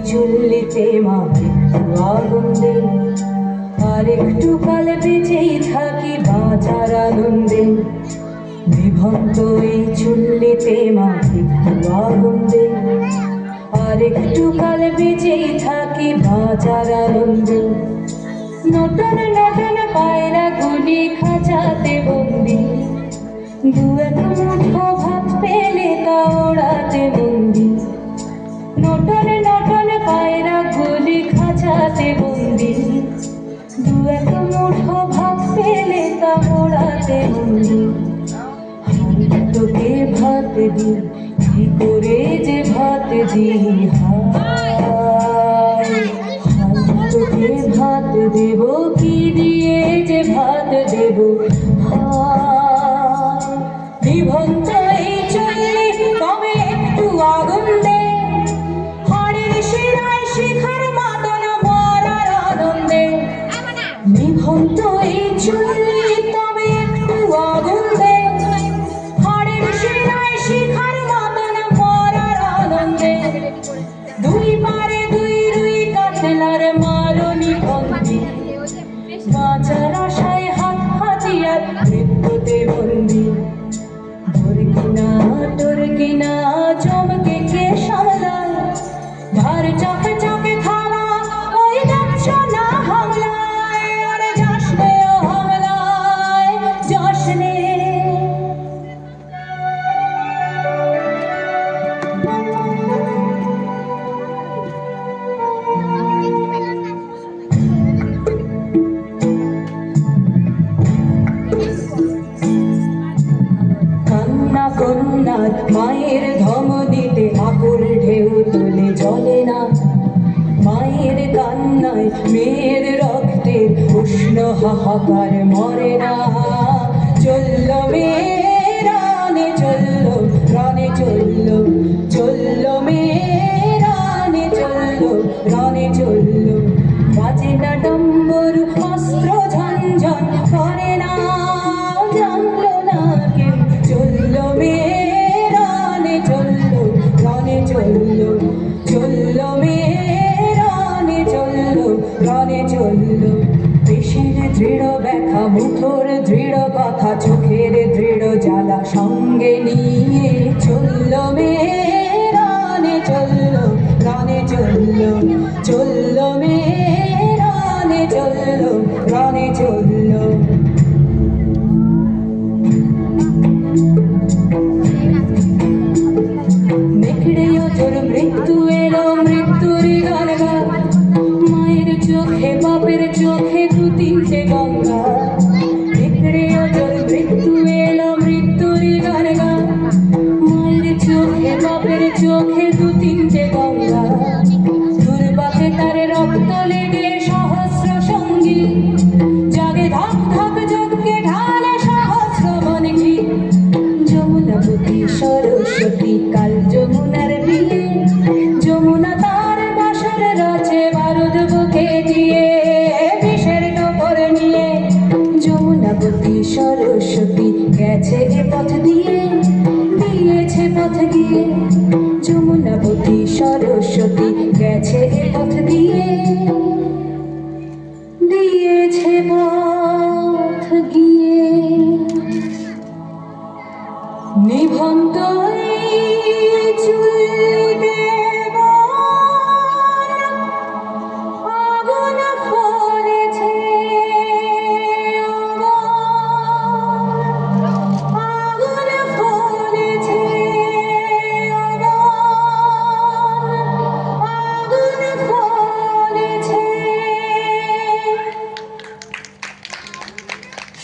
চুল্লিতে মা একটু আগুন দে, আর একটু কাল বেঁচেই থাকি বাঁচার আনন্দে। বিভক্ত এই চুল্লিতে মা একটু আগুন দে, আর একটু কাল বেঁচেই থাকি বাঁচার আনন্দে। নতুন নতুন পায়রা গুলি খাঁচাতে বন্দি, দু এক মুঠো ভাত পেলে তা ওড়াতে বন্দি। নতুন নতুন পায়রা গুলি খাঁচাতে বন্দি, দু এক মুঠো ভাত পেলে তা ওড়াতে বন্দি। তোকে ভাত দি, কি করে যে ভাত দি, তোকে ভাত দেব, কি দিয়ে যে ভাত দেব। বিভক্ত এই চুল্লি তবে একটু আগুন দে, হাড়ের শিরায় শিখার মাদন মরার আনন্দে। বিভক্ত এই চুল্লি তবে একটু আগুন দে, হাড়ের শিরায় শিখার মাদন মরার আনন্দে। দুই পারে দুই রুই কাতলার মারণী বন্দি, বাঁচার আশায় হাত হাতিয়ার মৃত্যুতে বন্দি। তোর কিনা জমকে কে সামলায়, ধার চকে চকে থালা ওই যাচ্ছ না হামলায়। আরে যাস নে ও হামলায়, যাস নে। কান্না কন্যার মায়ের ধম দিতে আকুল ঢেউ তুলে জলে না। মায়ের কান্নায় মেয়ের রক্তের উষ্ণ হাহাকার মরে না। চলল মেয়ে রানে চলল, রানে চলল, চলল মেয়ে রানে চলল, রানে চলল। বাজে না ডম্বর অস্ত্র ঝনঝন করে না, জানলো না কেউ। চলল মেয়ে রানে চলল, রানে চলল, চলল মেয়ে রানে চলল, রানে চলল। পেশির দৃঢ় ব্যথা, মুঠোর দৃঢ় কথা, চোখের দৃঢ় জ্বালা সঙ্গে নিয়ে চলল মেয়ে রানে চলল, রানে চলল, চলল মেয়ে রানে চলল, রানে চলল। নেকড়েও তোর মৃত্যু এলো, মৃত্যুর গান গা। মায়ের চোখে বাপের চোখে দু তিনটে গঙ্গা। নেকড়েও তোর মৃত্যু এলো, মৃত্যুর গান গা। মায়ের চোখে বাপের চোখে দু তিনটে গঙ্গা। দুর্বাকে তার রক্ত লেগে সহস্র সঙ্গী, জাগে ধাক ধাক যজ্ঞে ঢালে সহস্র মনকি। যমুনাবতী সরস্বতী কাল যমুনার বিয়ে, যমুনা তার বাসর রচে বারুদ বুকে দিয়ে, বিষের টোপর নিয়ে। যমুনাবতী সরস্বতী গেছে এ পথ দিয়ে, দিয়েছে পথ গিয়ে। যমুনাবতী সরস্বতী গেছে এ পথ দিয়ে,